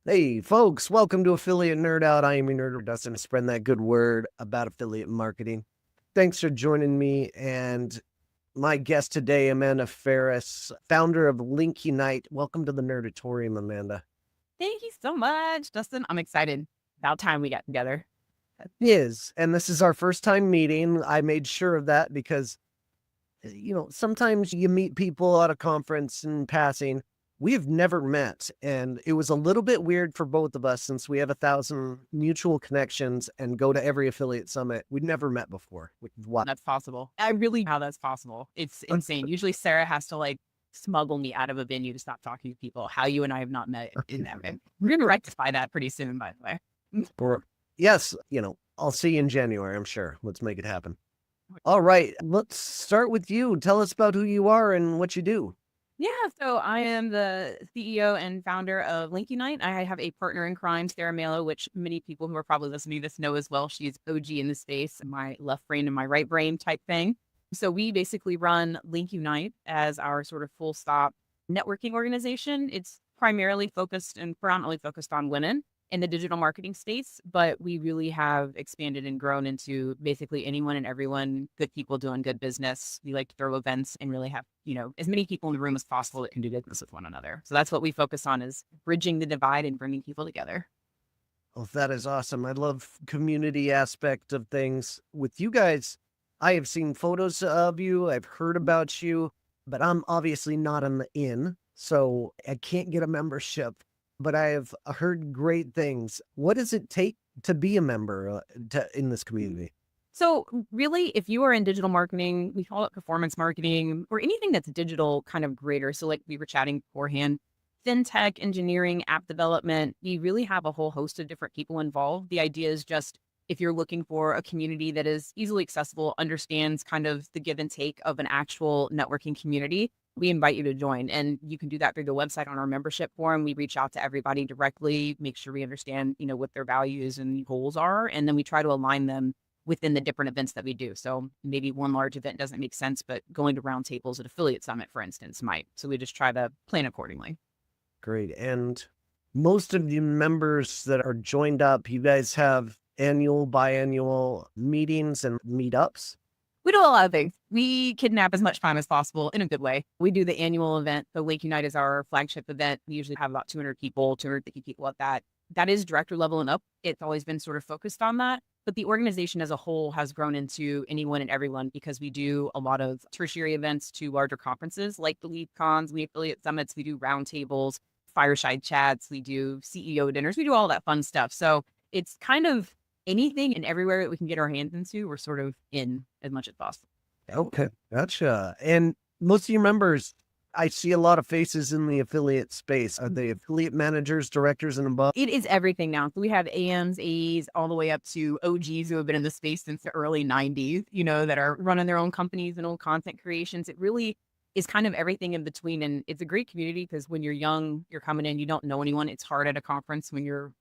Hey, folks, welcome to Affiliate Nerd Out. I am your nerd, Dustin, spreading that good word about affiliate marketing. Thanks for joining me. And my guest today, Amanda Ferris, founder of Link Unite. Welcome to the Nerdatorium, Amanda. Thank you so much, Dustin. I'm excited. About time we got together. And this is our first time meeting. I made sure of that because, sometimes you meet people at a conference in passing. We've never met, and it was a little bit weird for both of us since we have 1,000 mutual connections and go to every affiliate summit. We'd never met before, which is why. That's possible. I really how that's possible. It's insane. Usually Sarah has to smuggle me out of a venue to stop talking to people. How you and I have not met in that way. We're gonna rectify that pretty soon, by the way. Yes, I'll see you in January, I'm sure. Let's make it happen. All right, let's start with you. Tell us about who you are and what you do. Yeah, so I am the CEO and founder of Link Unite. I have a partner in crime, Sarah Malo, which many people who are probably listening to this know as well. She's OG in the space, my left brain and my right brain type thing. So we basically run Link Unite as our sort of full stop networking organization. It's primarily focused and predominantly focused on women in the digital marketing space, but we really have expanded and grown into basically anyone and everyone, good people doing good business. We like to throw events and really have, as many people in the room as possible that can do business with one another. So that's what we focus on, is bridging the divide and bringing people together. Oh, that is awesome. I love community aspect of things. With you guys, I have seen photos of you, I've heard about you, but I'm obviously not in the inn, so I can't get a membership, but I have heard great things. What does it take to be a member in this community? So really, if you are in digital marketing, we call it performance marketing or anything that's digital kind of greater. So like we were chatting beforehand, fintech, engineering, app development, you really have a whole host of different people involved. The idea is just if you're looking for a community that is easily accessible, understands kind of the give and take of an actual networking community, we invite you to join. And you can do that through the website on our membership forum. We reach out to everybody directly, make sure we understand, what their values and goals are. And then we try to align them within the different events that we do. So maybe one large event doesn't make sense, but going to roundtables at Affiliate Summit, for instance, might. So we just try to plan accordingly. Great. And most of the members that are joined up, you guys have annual, biannual meetings and meetups? We do a lot of things. We kidnap as much time as possible in a good way. We do the annual event. The Lake Unite is our flagship event. We usually have about 200 people, 250 people at that. That is director level and up. It's always been sort of focused on that. But the organization as a whole has grown into anyone and everyone because we do a lot of tertiary events to larger conferences like the Lead Cons, we affiliate summits, we do roundtables, fireside chats, we do CEO dinners, we do all that fun stuff. So it's kind of anything and everywhere that we can get our hands into, we're sort of in as much as possible. Okay, gotcha. And most of your members, I see a lot of faces in the affiliate space. Are they affiliate managers, directors, and above? It is everything now. So we have AMs, AEs, all the way up to OGs who have been in the space since the early 90s, that are running their own companies and old content creations. It really is kind of everything in between. And it's a great community because when you're young, you're coming in, you don't know anyone. It's hard at a conference when you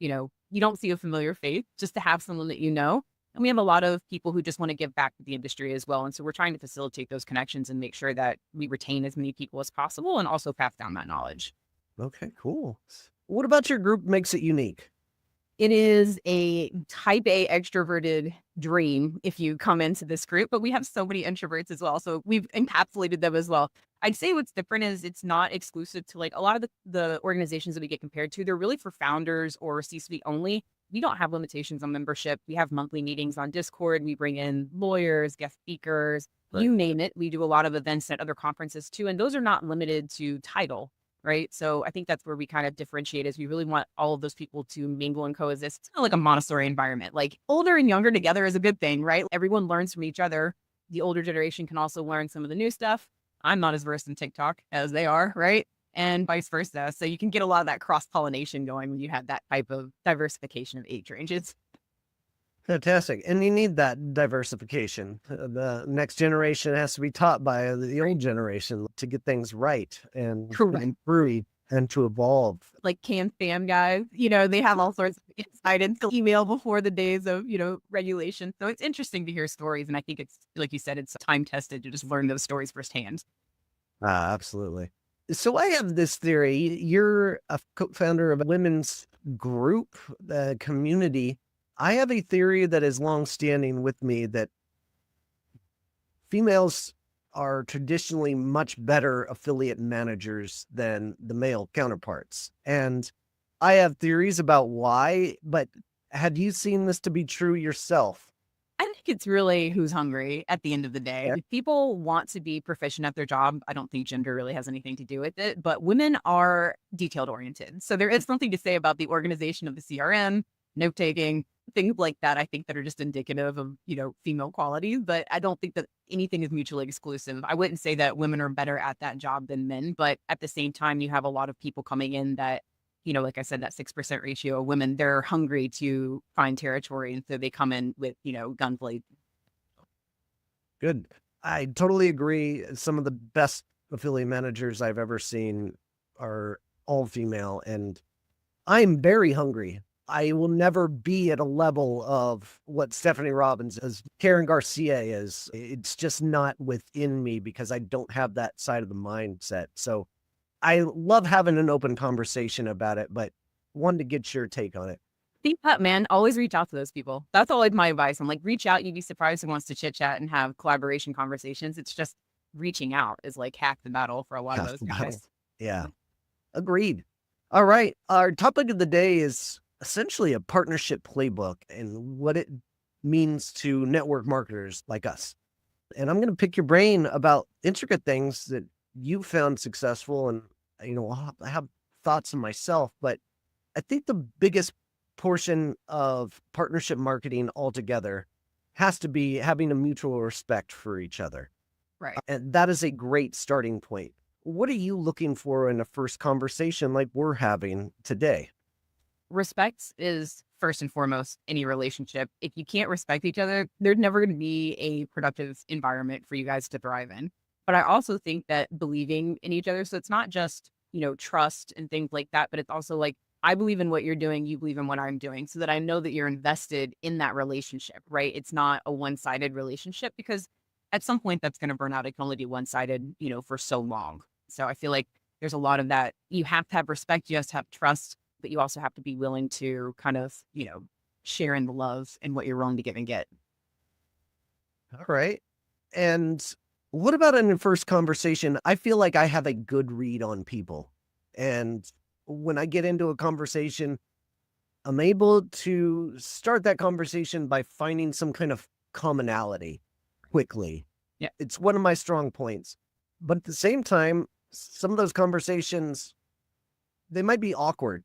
don't see a familiar face, just to have someone that you know. And we have a lot of people who just want to give back to the industry as well. And so we're trying to facilitate those connections and make sure that we retain as many people as possible and also pass down that knowledge. Okay, cool. What about your group makes it unique? It is a type A extroverted dream if you come into this group, but we have so many introverts as well. So we've encapsulated them as well. I'd say what's different is it's not exclusive to like a lot of the organizations that we get compared to. They're really for founders or C-suite only. We don't have limitations on membership. We have monthly meetings on Discord. We bring in lawyers, guest speakers, Right. you name it. We do a lot of events at other conferences too. And those are not limited to title, right? So I think that's where we kind of differentiate is we really want all of those people to mingle and coexist. It's kind of like a Montessori environment. Like older and younger together is a good thing, right? Everyone learns from each other. The older generation can also learn some of the new stuff. I'm not as versed in TikTok as they are, right? And vice versa. So you can get a lot of that cross-pollination going when you have that type of diversification of age ranges. Fantastic. And you need that diversification. The next generation has to be taught by the old generation to get things right and to Correct. improve and to evolve. Like can spam guys, they have all sorts of insight into email before the days of, regulation. So it's interesting to hear stories. And I think it's, like you said, it's time tested to just learn those stories firsthand. Absolutely. So I have this theory. You're a co-founder of a women's group, the community, I have a theory that is long-standing with me that females are traditionally much better affiliate managers than the male counterparts. And I have theories about why, but had you seen this to be true yourself? I think it's really who's hungry at the end of the day. Yeah. If people want to be proficient at their job, I don't think gender really has anything to do with it, but women are detailed oriented. So there is something to say about the organization of the CRM, note taking, things like that. I think that are just indicative of, female qualities, but I don't think that anything is mutually exclusive. I wouldn't say that women are better at that job than men, but at the same time, you have a lot of people coming in that like I said, that 6% ratio of women, they're hungry to find territory. And so they come in with, guns blazing. Good. I totally agree. Some of the best affiliate managers I've ever seen are all female, and I'm very hungry. I will never be at a level of what Stephanie Robbins is, Karen Garcia is. It's just not within me because I don't have that side of the mindset. So I love having an open conversation about it, but wanted to get your take on it. Think that, man. Always reach out to those people. That's always my advice. I'm like, reach out. You'd be surprised who wants to chit chat and have collaboration conversations. It's just reaching out is like half the battle for a lot of Half those the battle. guys. Yeah. Agreed. All right. Our topic of the day is essentially a partnership playbook and what it means to network marketers like us. And I'm going to pick your brain about intricate things that you found successful. And, I have thoughts on myself, but I think the biggest portion of partnership marketing altogether has to be having a mutual respect for each other. Right. And that is a great starting point. What are you looking for in a first conversation like we're having today? Respect is first and foremost any relationship. If you can't respect each other, there's never going to be a productive environment for you guys to thrive in. But I also think that believing in each other, so it's not just, trust and things like that, but it's also like, I believe in what you're doing, you believe in what I'm doing, so that I know that you're invested in that relationship, right? It's not a one-sided relationship because at some point that's going to burn out. It can only be one-sided, for so long. So I feel like there's a lot of that. You have to have respect, you have to have trust, but you also have to be willing to kind of, share in the love and what you're willing to give and get. All right. And what about in the first conversation? I feel like I have a good read on people. And when I get into a conversation, I'm able to start that conversation by finding some kind of commonality quickly. Yeah. It's one of my strong points. But at the same time, some of those conversations, they might be awkward.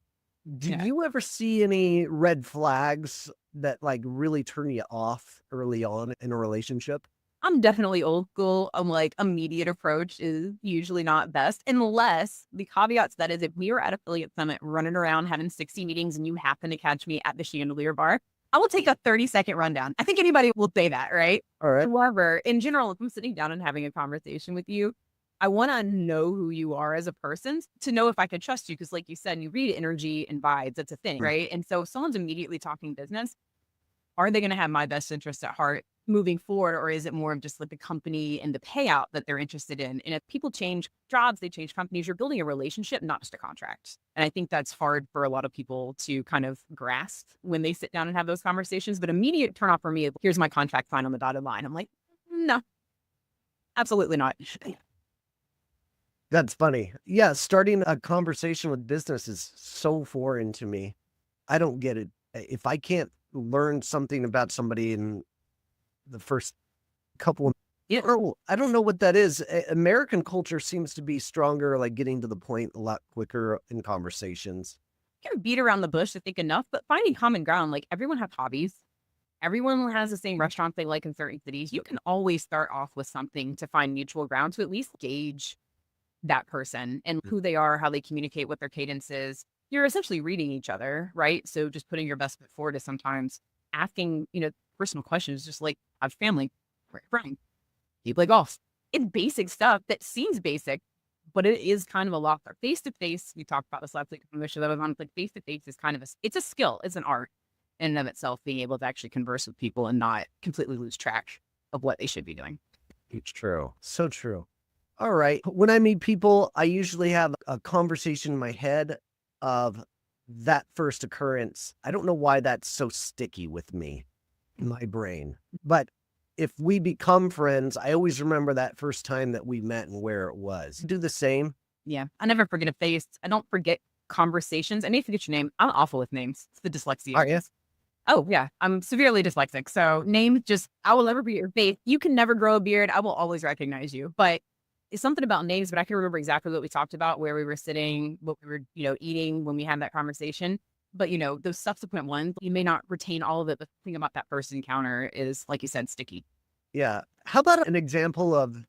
Do Yeah. you ever see any red flags that like really turn you off early on in a relationship? I'm definitely old school. I'm like, immediate approach is usually not best, unless the caveat to that is if we were at Affiliate Summit running around having 60 meetings and you happen to catch me at the Chandelier Bar, I will take a 30-second rundown. I think anybody will say that, right? All right. However, in general, if I'm sitting down and having a conversation with you, I want to know who you are as a person to know if I can trust you. Because like you said, you read energy and vibes. That's a thing, right? And so if someone's immediately talking business, are they going to have my best interest at heart moving forward? Or is it more of just like the company and the payout that they're interested in? And if people change jobs, they change companies, you're building a relationship, not just a contract. And I think that's hard for a lot of people to kind of grasp when they sit down and have those conversations. But immediate turnoff for me is, here's my contract sign on the dotted line. I'm like, no, absolutely not. That's funny. Yeah, starting a conversation with business is so foreign to me. I don't get it. If I can't learn something about somebody in the first couple of Yeah. I don't know what that is. American culture seems to be stronger, like getting to the point a lot quicker in conversations. You can beat around the bush, I think, enough, but finding common ground, like everyone has hobbies. Everyone has the same restaurants they like in certain cities. You can always start off with something to find mutual ground to at least gauge that person and who they are, how they communicate, what their cadence is. You're essentially reading each other, right? So just putting your best foot forward is sometimes asking, personal questions, just like, how's your family? Where are you from? Do you play golf? It's basic stuff that seems basic, but it is kind of a lot. Face to face, we talked about this last week on the show that I was on. Like face to face is kind of it's a skill, it's an art in and of itself, being able to actually converse with people and not completely lose track of what they should be doing. It's true. So true. All right. When I meet people, I usually have a conversation in my head of that first occurrence, I don't know why that's so sticky with me, in my brain. But if we become friends, I always remember that first time that we met and where it was. Do the same. Yeah. I never forget a face. I don't forget conversations. I need to forget your name. I'm awful with names. It's the dyslexia. Are you? Oh, yeah. I'm severely dyslexic. So names just, I will never be your face. You can never grow a beard. I will always recognize you. But it's something about names, but I can remember exactly what we talked about, where we were sitting, what we were, eating when we had that conversation. But, those subsequent ones, you may not retain all of it, but the thing about that first encounter is, like you said, sticky. Yeah. How about an example of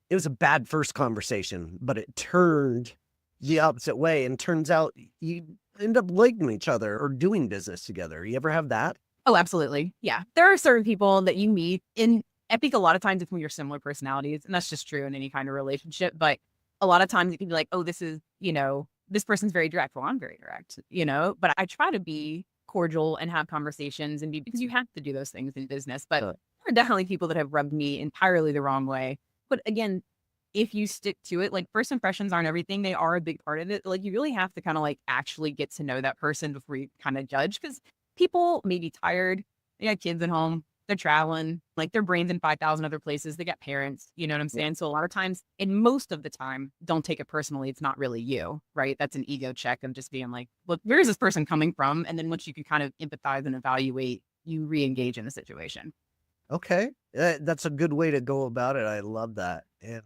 it was a bad first conversation, but it turned the opposite way, and turns out you end up liking each other or doing business together. You ever have that? Oh, absolutely. Yeah. There are certain people that you meet in, I think a lot of times it's when you're similar personalities, and that's just true in any kind of relationship. But a lot of times you can be like, oh, this is, this person's very direct. Well, I'm very direct, but I try to be cordial and have conversations and be, because you have to do those things in business. But there are definitely people that have rubbed me entirely the wrong way. But again, if you stick to it, like first impressions aren't everything. They are a big part of it. Like you really have to kind of like actually get to know that person before you kind of judge, because people may be tired. They got kids at home. They're traveling, like their brain's in 5,000 other places. They got parents, you know what I'm saying? So a lot of times, and most of the time, don't take it personally. It's not really you, right? That's an ego check of just being like, look, where is this person coming from? And then once you can kind of empathize and evaluate, you re-engage in the situation. Okay. That's a good way to go about it. I love that. And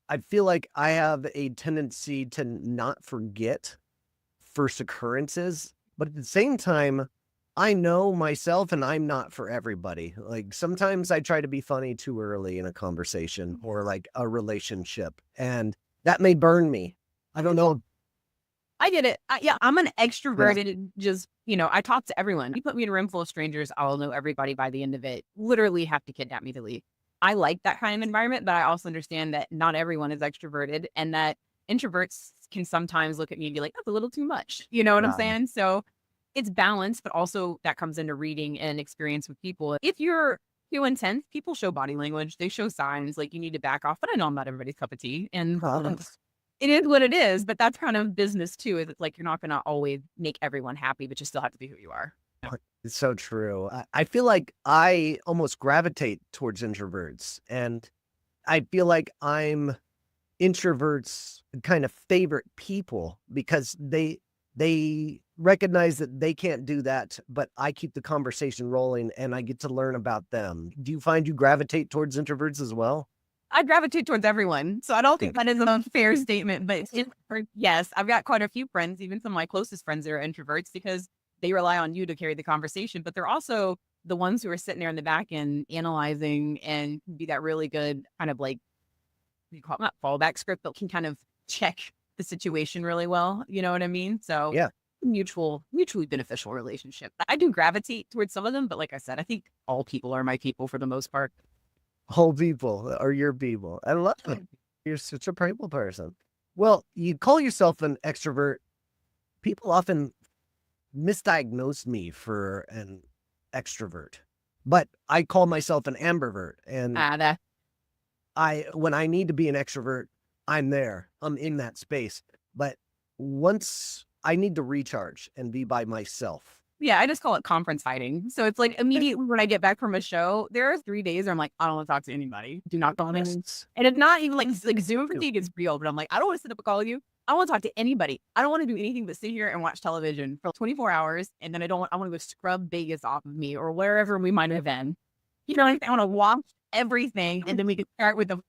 I feel like I have a tendency to not forget first occurrences, but at the same time, I know myself and I'm not for everybody. Like sometimes I try to be funny too early in a conversation or like a relationship, and that may burn me. I don't know. I get it. Yeah, I'm an extroverted, just, I talk to everyone. You put me in a room full of strangers, I'll know everybody by the end of it. Literally have to kidnap me to leave. I like that kind of environment, but I also understand that not everyone is extroverted, and that introverts can sometimes look at me and be like, that's a little too much. You know what I'm saying? So it's balance, but also that comes into reading and experience with people. If you're too intense, people show body language. They show signs like you need to back off. But I know I'm not everybody's cup of tea. And it is what it is. But that's kind of business too. Is it's like you're not going to always make everyone happy, but you still have to be who you are. It's so true. I feel like I almost gravitate towards introverts, and I feel like I'm introverts' kind of favorite people because they recognize that they can't do that, but I keep the conversation rolling and I get to learn about them. Do you find you gravitate towards introverts as well? I gravitate towards everyone. So I don't think that is an unfair statement, but yes, I've got quite a few friends, even some of my closest friends that are introverts, because they rely on you to carry the conversation, but they're also the ones who are sitting there in the back and analyzing and be that really good kind of like, you call it not fallback script, but can kind of check the situation really well. You know what I mean? So Yeah. mutually beneficial relationship. I do gravitate towards some of them, but like I said, I think all people are my people for the most part. Whole people are your people. I love it. You're such a people person. Well, you call yourself an extrovert. People often misdiagnosed me for an extrovert, but I call myself an ambivert. And when I need to be an extrovert, I'm there. I'm in that space. But once I need to recharge and be by myself. Yeah, I just call it conference hiding. So it's like immediately when I get back from a show, there are 3 days where I'm like, I don't want to talk to anybody. Do not call me. And it's not even like Zoom fatigue is real, but I'm like, I don't want to sit up and call you. I want to talk to anybody. I don't want to do anything but sit here and watch television for 24 hours. And then I want to go scrub Vegas off of me or wherever we might have been. I want to watch everything. And then we can start with a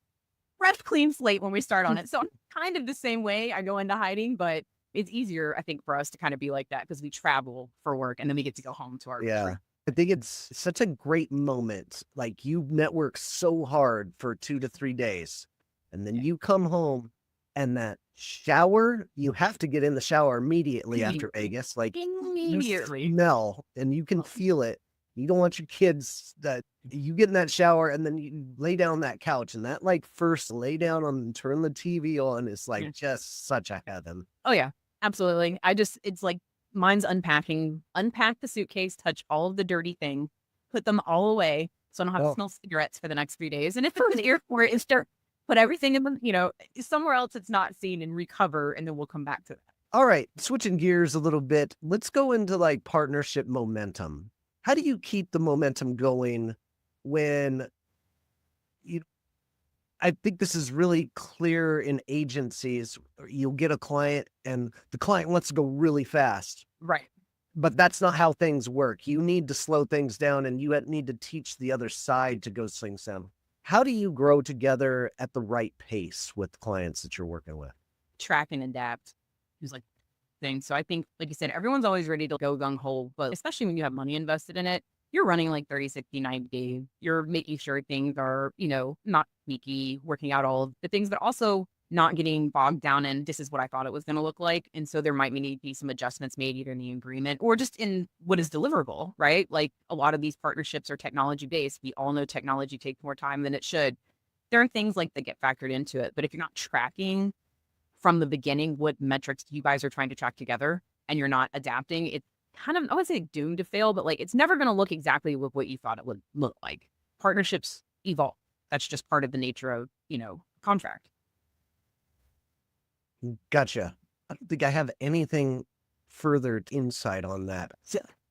fresh, clean slate when we start on it. So I'm kind of the same way I go into hiding, but it's easier, I think, for us to kind of be like that because we travel for work and then we get to go home to our retreat. I think it's such a great moment. Like you network so hard for 2 to 3 days, and then you come home, and that shower, you have to get in the shower immediately after Vegas. Like immediately. Smell, and you can feel it. You don't want your kids that you get in that shower and then you lay down on that couch, and that like first lay down on, turn the TV on is like just such a heaven. Oh yeah. Absolutely. It's like mine's unpack the suitcase, touch all of the dirty things, put them all away so I don't have to smell cigarettes for the next few days. And if there's an airport, put everything in the, somewhere else it's not seen and recover, and then we'll come back to that. All right, switching gears a little bit. Let's go into like partnership momentum. How do you keep the momentum going when you I think this is really clear in agencies. You'll get a client and the client wants to go really fast, Right. but that's not how things work. You need to slow things down and you need to teach the other side to go things down. How do you grow together at the right pace with clients that you're working with? Track and adapt is like thing. So I think, like you said, everyone's always ready to go gung ho, but especially when you have money invested in it, you're running like 30, 60, 90 days. You're making sure things are, not sneaky, working out all of the things, but also not getting bogged down in this is what I thought it was going to look like. And so there might need to be some adjustments made either in the agreement or just in what is deliverable, right? Like a lot of these partnerships are technology based. We all know technology takes more time than it should. There are things like that get factored into it. But if you're not tracking from the beginning what metrics you guys are trying to track together and you're not adapting, it's kind of, I would say doomed to fail, but like it's never going to look exactly with what you thought it would look like. Partnerships evolve. That's just part of the nature of, contract. Gotcha. I don't think I have anything further insight on that.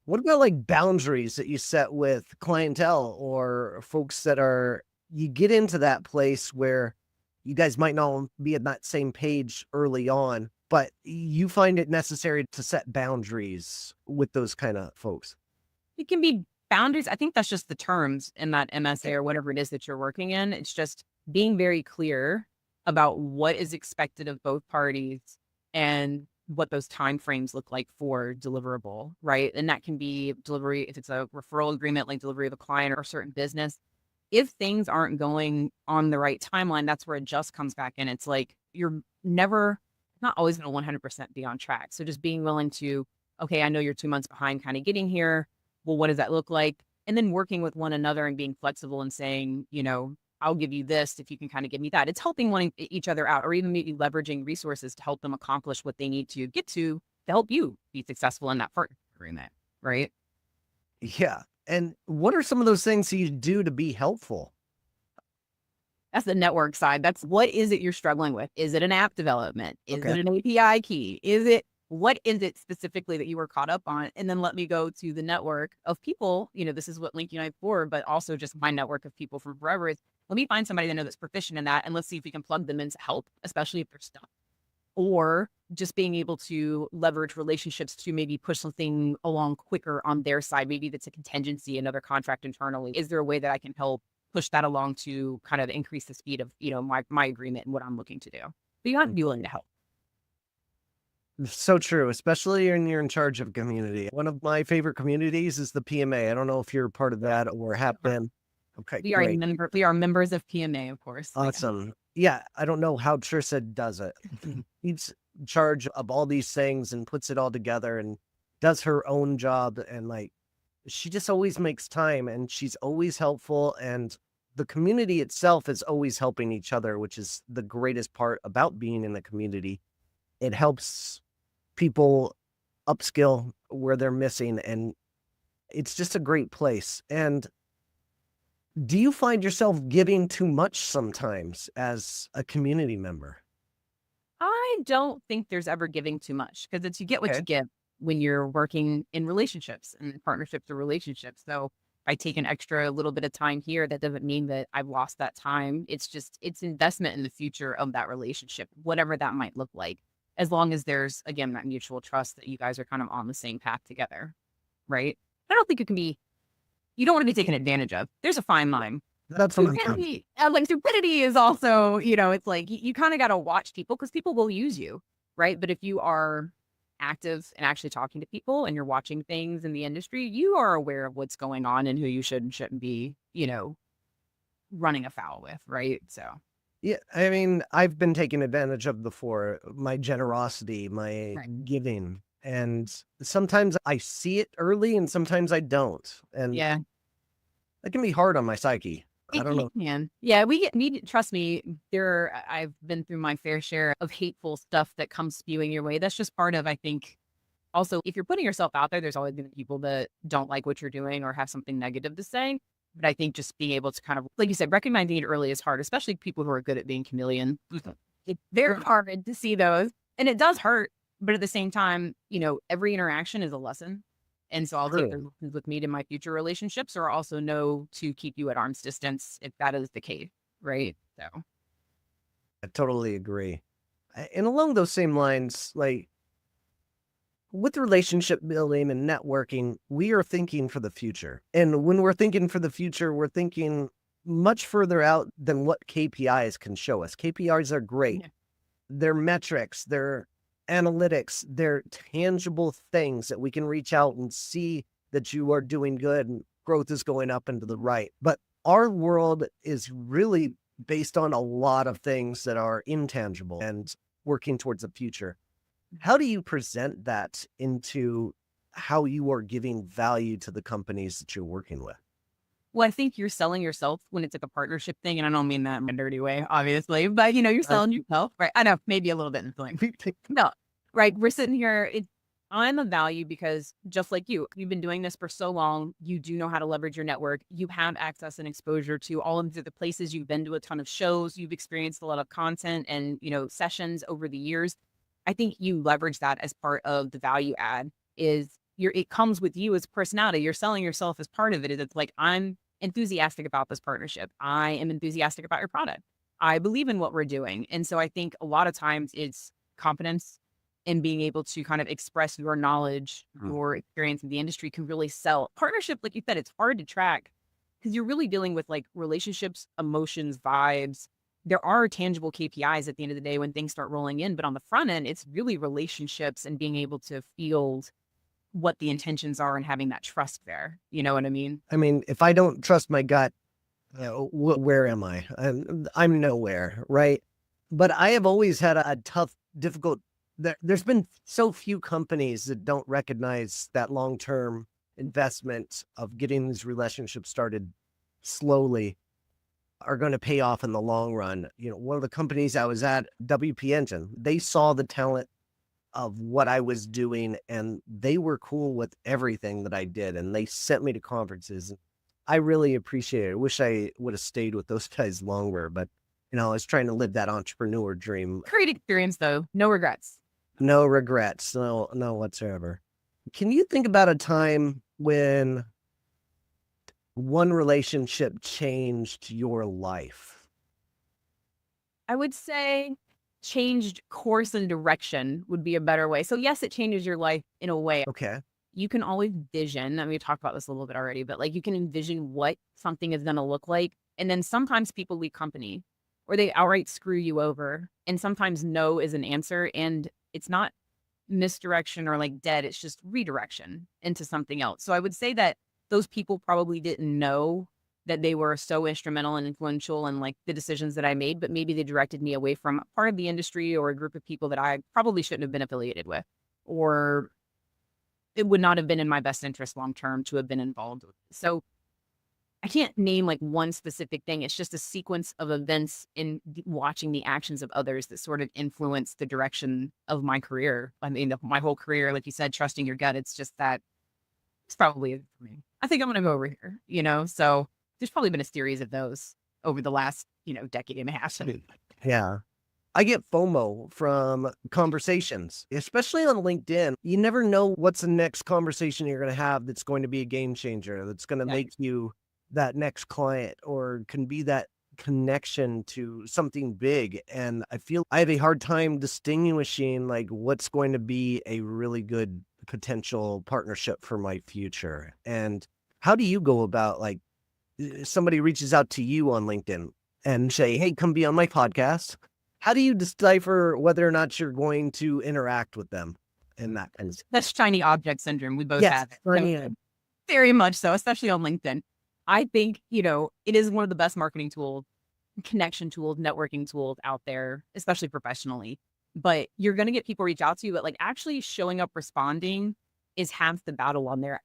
What about like boundaries that you set with clientele or folks that you get into that place where you guys might not be at that same page early on, but you find it necessary to set boundaries with those kind of folks? It can be boundaries. I think that's just the terms in that MSA or whatever it is that you're working in. It's just being very clear about what is expected of both parties and what those timeframes look like for deliverable, right? And that can be delivery, if it's a referral agreement, like delivery of a client or a certain business. If things aren't going on the right timeline, that's where adjust comes back in. It's like you're not always going to 100% be on track. So just being willing to, okay, I know you're 2 months behind kind of getting here. Well, what does that look like? And then working with one another and being flexible and saying, I'll give you this if you can kind of give me that. It's helping each other out, or even maybe leveraging resources to help them accomplish what they need to get to help you be successful in that partner agreement, right? Yeah. And what are some of those things you do to be helpful? That's the network side. That's what is it you're struggling with? Is it an app development? Is Okay. it an API key? What is it specifically that you were caught up on? And then let me go to the network of people. This is what Link Unite for, but also just my network of people from forever. Is let me find somebody I know that's proficient in that, and let's see if we can plug them in to help, especially if they're stuck. Or just being able to leverage relationships to maybe push something along quicker on their side. Maybe that's a contingency, another contract internally. Is there a way that I can help push that along to kind of increase the speed of, my agreement and what I'm looking to do? But you have to be willing to help. So true, especially when you're in charge of a community. One of my favorite communities is the PMA. I don't know if you're part of that or have been. Okay, We are great. we are members of PMA, of course. Awesome. Yeah, I don't know how Trissa does it. He's in charge of all these things and puts it all together and does her own job. And like, she just always makes time and she's always helpful. And the community itself is always helping each other, which is the greatest part about being in the community. It helps people upskill where they're missing. And it's just a great place. And do you find yourself giving too much sometimes as a community member? I don't think there's ever giving too much because it's you get what Okay. you give when you're working in relationships and partnerships or relationships. So if I take an extra little bit of time here, that doesn't mean that I've lost that time. It's investment in the future of that relationship, whatever that might look like, as long as there's, again, that mutual trust that you guys are kind of on the same path together, right? I don't think you don't want to be taken advantage of. There's a fine line. That's what I'm talking. Stupidity is also, it's like you kind of got to watch people because people will use you, right? But if you are active and actually talking to people and you're watching things in the industry, you are aware of what's going on and who you should and shouldn't be, running afoul with, right? So Yeah, I mean, I've been taken advantage of before. My generosity, my Right. giving, and sometimes I see it early, and sometimes I don't, and yeah, that can be hard on my psyche. I don't know. man. Yeah, trust me, I've been through my fair share of hateful stuff that comes spewing your way. That's just part of, I think, also, if you're putting yourself out there, there's always going to be people that don't like what you're doing or have something negative to say. But I think just being able to kind of, like you said, recognizing it early is hard, especially people who are good at being chameleon. It's very hard to see those. And it does hurt But at the same time, every interaction is a lesson. And so I'll take True. those lessons with me to my future relationships, or also know to keep you at arm's distance if that is the case. Right. So, I totally agree. And along those same lines, like with relationship building and networking, we are thinking for the future. And when we're thinking for the future, we're thinking much further out than what KPIs can show us. KPIs are great. yeah. They're metrics, they're analytics, they're tangible things that we can reach out and see that you are doing good and growth is going up and to the right. But our world is really based on a lot of things that are intangible and working towards the future. How do you present that into how you are giving value to the companies that you're working with? Well, I think you're selling yourself when it's like a partnership thing. And I don't mean that in a dirty way, obviously, but you're Uh, selling yourself, right? I know, maybe a little bit in slang. No, right. We're sitting here. I'm a value because just like you've been doing this for so long. You do know how to leverage your network. You have access and exposure to all of the places. You've been to a ton of shows. You've experienced a lot of content and, sessions over the years. I think you leverage that as part of the value add is it comes with you as personality. You're selling yourself as part of it. It's like, I'm enthusiastic about this partnership. I am enthusiastic about your product. I believe in what we're doing. And so I think a lot of times it's confidence and being able to kind of express your knowledge, Mm. your experience in the industry can really sell. Partnership, like you said, it's hard to track because you're really dealing with like relationships, emotions, vibes. There are tangible KPIs at the end of the day when things start rolling in, but on the front end, it's really relationships and being able to field what the intentions are and having that trust there. You know what I mean? I mean, if I don't trust my gut, where am I? I'm nowhere, right? But I have always had a tough, difficult. There's been so few companies that don't recognize that long-term investment of getting these relationships started slowly are going to pay off in the long run. One of the companies I was at, WP Engine, they saw the talent of what I was doing and they were cool with everything that I did. And they sent me to conferences. I really appreciate it. I wish I would have stayed with those guys longer, but I was trying to live that entrepreneur dream. Great experience though. No regrets. No regrets. No whatsoever. Can you think about a time when one relationship changed your life? I would say changed course and direction would be a better way. So yes, it changes your life in a way. Okay. You can always vision, I mean, we talked about this a little bit already, but like you can envision what something is going to look like. And then sometimes people leave company or they outright screw you over. And sometimes no is an answer. And it's not misdirection or like dead. It's just redirection into something else. So I would say that those people probably didn't know that they were so instrumental and influential in like the decisions that I made, but maybe they directed me away from part of the industry or a group of people that I probably shouldn't have been affiliated with, or it would not have been in my best interest long term to have been involved with. So I can't name like one specific thing. It's just a sequence of events in watching the actions of others that sort of influence the direction of my career. I mean, my whole career, like you said, trusting your gut. It's just that it's probably it for me. I think I'm going to go over here, So there's probably been a series of those over the last, decade and a half. Yeah. I get FOMO from conversations, especially on LinkedIn. You never know what's the next conversation you're going to have that's going to be a game changer, that's going to Yeah. make you that next client or can be that connection to something big. And I feel I have a hard time distinguishing like what's going to be a really good potential partnership for my future. And how do you go about like somebody reaches out to you on LinkedIn and say, hey, come be on my podcast? How do you decipher whether or not you're going to interact with them in that kind of That's shiny object syndrome. We both yes, have it. So, very much so, especially on LinkedIn. I think, it is one of the best marketing tools, connection tools, networking tools out there, especially professionally. But you're going to get people reach out to you, but like actually showing up, responding is half the battle on there.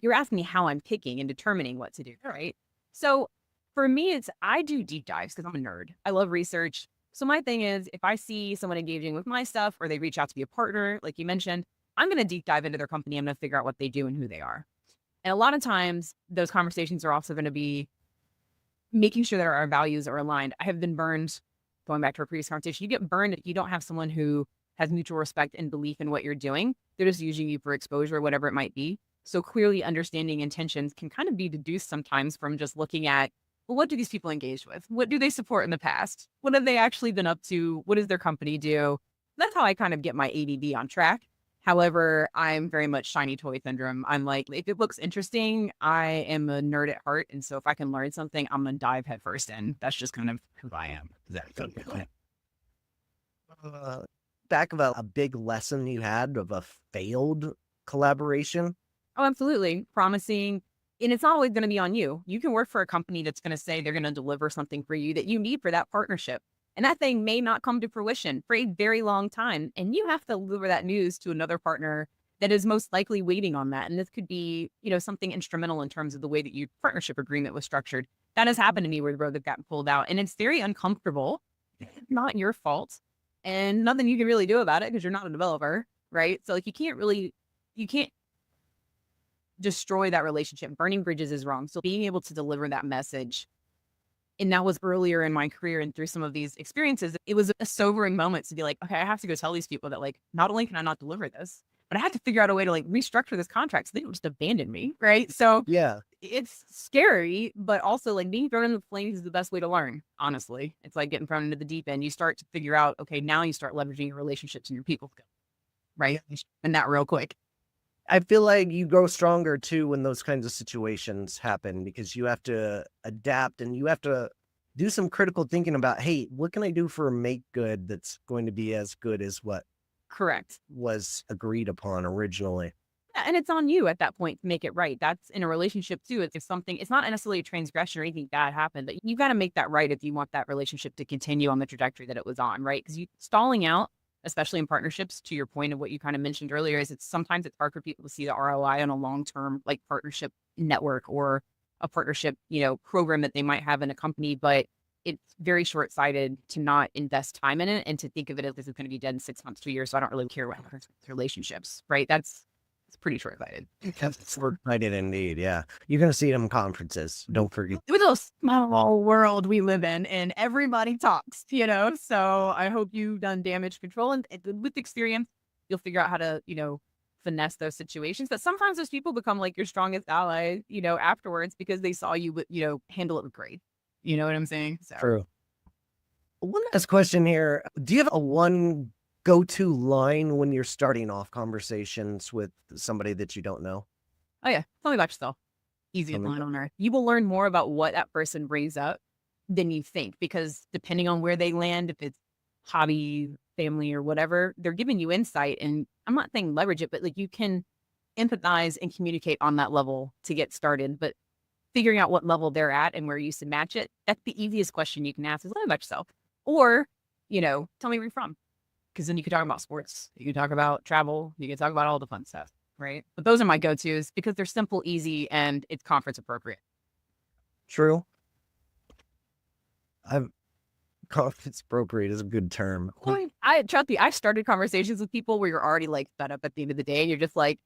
You're asking me how I'm picking and determining what to do, right? So for me, I do deep dives because I'm a nerd. I love research. So my thing is, if I see someone engaging with my stuff or they reach out to be a partner, like you mentioned, I'm going to deep dive into their company. I'm going to figure out what they do and who they are. And a lot of times those conversations are also going to be making sure that our values are aligned. I have been burned, going back to our previous conversation, you get burned if you don't have someone who has mutual respect and belief in what you're doing. They're just using you for exposure, whatever it might be. So clearly understanding intentions can kind of be deduced sometimes from just looking at, well, what do these people engage with? What do they support in the past? What have they actually been up to? What does their company do? That's how I kind of get my ADD on track. However, I'm very much shiny toy syndrome. I'm like, if it looks interesting, I am a nerd at heart. And so if I can learn something, I'm going to dive headfirst in. That's just kind of who I am. Back of a big lesson you had of a failed collaboration. Oh, absolutely. Promising. And it's not always going to be on you. You can work for a company that's going to say they're going to deliver something for you that you need for that partnership. And that thing may not come to fruition for a very long time. And you have to deliver that news to another partner that is most likely waiting on that. And this could be, something instrumental in terms of the way that your partnership agreement was structured. That has happened to me where the road that got pulled out. And it's very uncomfortable. It's not your fault. And nothing you can really do about it because you're not a developer, right? So like you can't destroy that relationship. Burning bridges is wrong. So being able to deliver that message, and that was earlier in my career and through some of these experiences, it was a sobering moment to be like, okay, I have to go tell these people that like, not only can I not deliver this, but I have to figure out a way to like restructure this contract so they don't just abandon me, right? So Yeah. it's scary, but also like being thrown in the flames is the best way to learn, honestly. It's like getting thrown into the deep end. You start to figure out, okay, now you start leveraging your relationships and your people skills, right? And that real quick. I feel like you grow stronger too when those kinds of situations happen because you have to adapt and you have to do some critical thinking about, hey, what can I do for a make good that's going to be as good as what Correct. was agreed upon originally? Yeah, and it's on you at that point to make it right. That's in a relationship too. It's if something, it's not necessarily a transgression or anything bad happened, but you got to make that right if you want that relationship to continue on the trajectory that it was on, right? Because you stalling out, especially in partnerships, to your point of what you kind of mentioned earlier, is sometimes it's hard for people to see the ROI on a long-term like partnership network or a partnership, program that they might have in a company, but it's very short-sighted to not invest time in it and to think of it as this is going to be dead in 6 months, 2 years. So I don't really care what happens with relationships, right? It's pretty short-sighted. It's short-sighted indeed. Yeah. You're going to see them in conferences. Don't forget. With a small world we live in and everybody talks, so I hope you've done damage control and with experience, you'll figure out how to, finesse those situations. But sometimes those people become like your strongest ally, afterwards because they saw you, handle it with grace. You know what I'm saying? So. True. One last question here. Do you have a one go-to line when you're starting off conversations with somebody that you don't know? Oh yeah. Tell me about yourself. Easiest line on earth. You will learn more about what that person brings up than you think, because depending on where they land, if it's hobby, family, or whatever, they're giving you insight. And I'm not saying leverage it, but like you can empathize and communicate on that level to get started. But figuring out what level they're at and where you should match it, that's the easiest question you can ask is, tell me about yourself. Or, tell me where you're from. Because then you can talk about sports, you can talk about travel, you can talk about all the fun stuff, right? But those are my go-tos because they're simple, easy, and it's conference appropriate. True. Conference appropriate is a good term. I trust me, I started conversations with people where you're already like fed up at the end of the day and you're just like,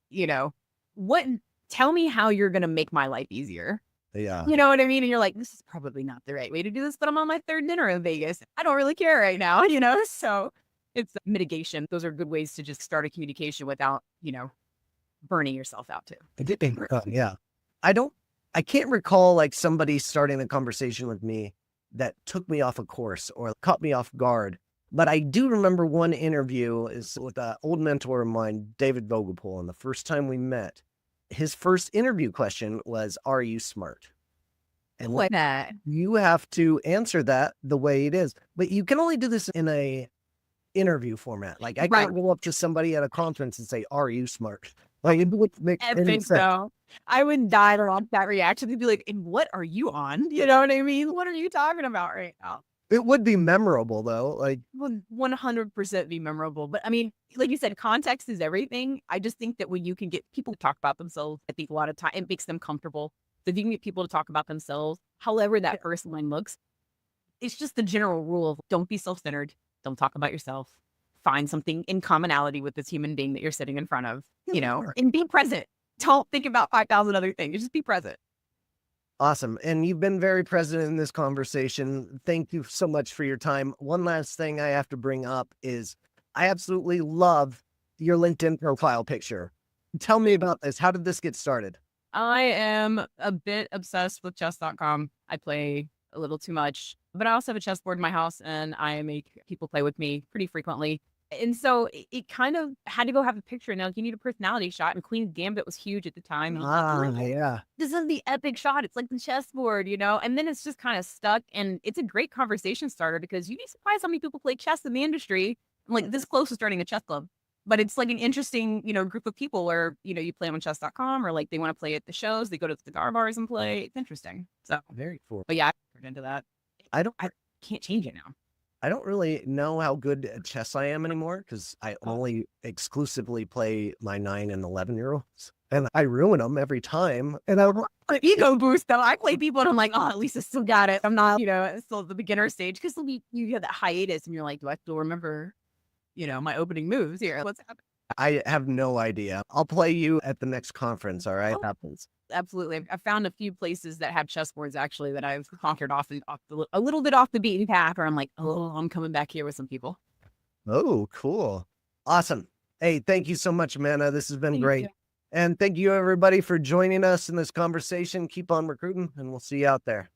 tell me how you're going to make my life easier. Yeah. You know what I mean? And you're like, this is probably not the right way to do this, but I'm on my third dinner in Vegas. I don't really care right now, So it's mitigation. Those are good ways to just start a communication without, burning yourself out too. I did think, yeah. I can't recall like somebody starting a conversation with me that took me off a course or caught me off guard. But I do remember one interview is with an old mentor of mine, David Vogelpohl. And the first time we met, his first interview question was, "Are you smart?" And What that? you have to answer that the way it is. But you can only do this in a interview format. Like I Right. can't go up to somebody at a conference and say, "Are you smart?" Like it wouldn't make any Epic sense. though. I would die to watch that reaction. They'd be like, and what are you on? You know what I mean? What are you talking about right now? It would be memorable though. Like Would 100% be memorable. But I mean, like you said, context is everything. I just think that when you can get people to talk about themselves, I think a lot of time it makes them comfortable. So if you can get people to talk about themselves, however that first line looks, it's just the general rule of don't be self-centered. Don't talk about yourself. Find something in commonality with this human being that you're sitting in front of, and be present. Don't think about 5,000 other things. Just be present. awesome. And you've been very present in this conversation. Thank you so much for your time. One last thing I have to bring up is I absolutely love your LinkedIn profile picture. Tell me about this. How did this get started? I am a bit obsessed with chess.com. I play a little too much, but I also have a chessboard in my house and I make people play with me pretty frequently. And so it kind of had to go have a picture. Now you need a personality shot, and Queen's Gambit was huge at the time. And I was like, Yeah. this is the epic shot. It's like the chessboard, you know? And then it's just kind of stuck. And it's a great conversation starter because you'd be surprised how many people play chess in the industry. I'm like this close to starting a chess club. But it's like an interesting, group of people where, you play on chess.com or like they want to play at the shows. They go to the cigar bars and play. It's interesting. So, Very cool. but yeah, I turned into that. I don't I can't change it now. I don't really know how good at chess I am anymore because I only exclusively play my 9 and 11-year-olds, and I ruin them every time. And I An ego boost though. I play people and I'm like, oh, at least I still got it. I'm not, still at the beginner stage because you have that hiatus and you're like, do I still remember, my opening moves here? What's happening? I have no idea. I'll play you at the next conference. All right. Oh, happens. Absolutely. I've found a few places that have chessboards actually that I've conquered a little bit off the beaten path where I'm like, oh, I'm coming back here with some people. Oh, cool. Awesome. Hey, thank you so much, Amanda. This has been Thank great. you. And thank you, everybody, for joining us in this conversation. Keep on recruiting, and we'll see you out there.